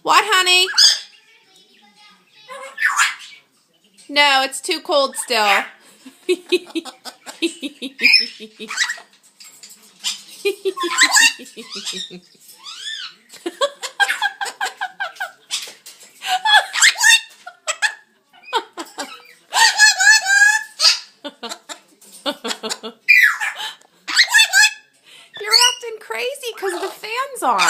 What, honey? No, it's too cold still. You're acting crazy because the fan's on.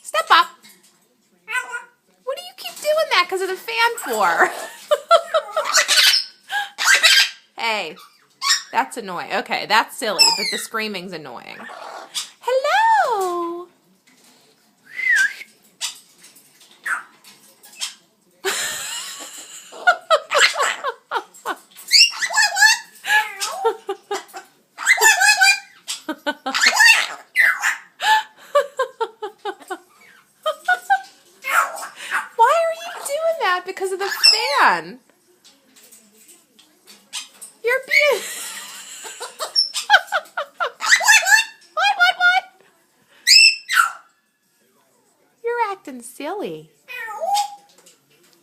Step up. What do you keep doing that because of the fan for? Hey, that's annoying. Okay, that's silly, but the screaming's annoying. Hello. Why are you doing that because of the fan? You're being... What? You're acting silly.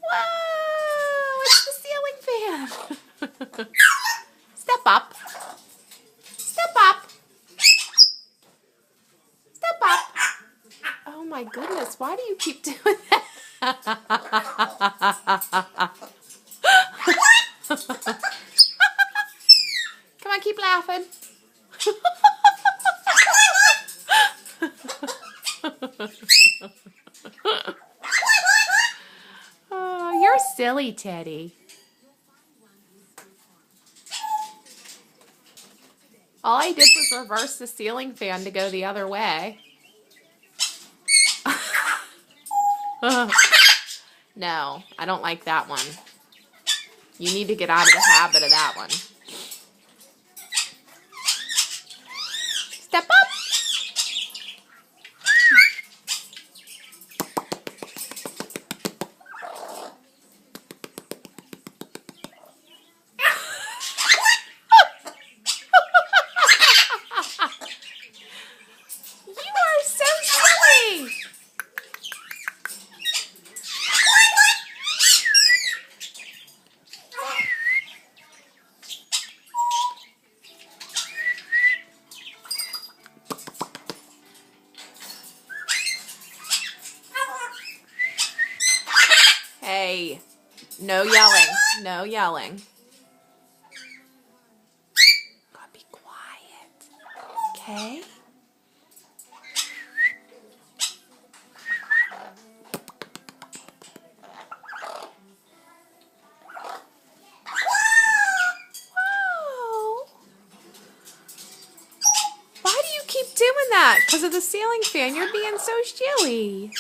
Whoa, it's the ceiling fan. Step up. Step up. Step up. Oh my goodness, why do you keep doing that? Come on, keep laughing. Oh, you're silly, Teddy. All I did was reverse the ceiling fan to go the other way. No, I don't like that one. You need to get out of the habit of that one. Step up. You are so silly. Hey, no yelling. No yelling. Gotta be quiet. Okay? Whoa. Why do you keep doing that? Because of the ceiling fan. You're being so silly.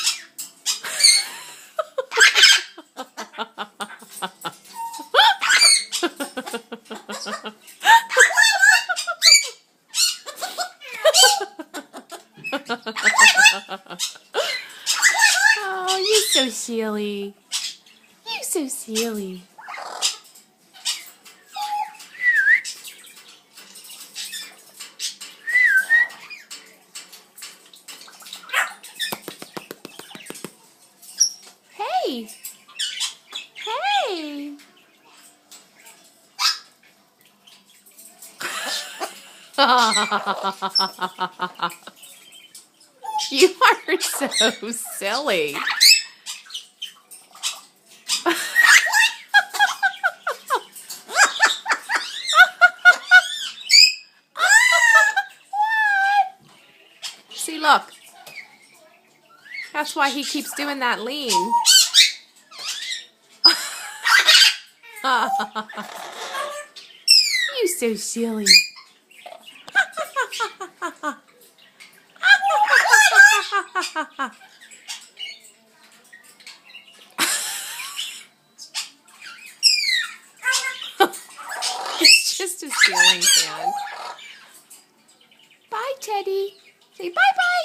Oh, you're so silly. You're so silly. Hey. Hey. You are so silly. See, look. That's why he keeps doing that lean. You so silly. It's just a ceiling fan. Bye, Teddy. Say bye-bye.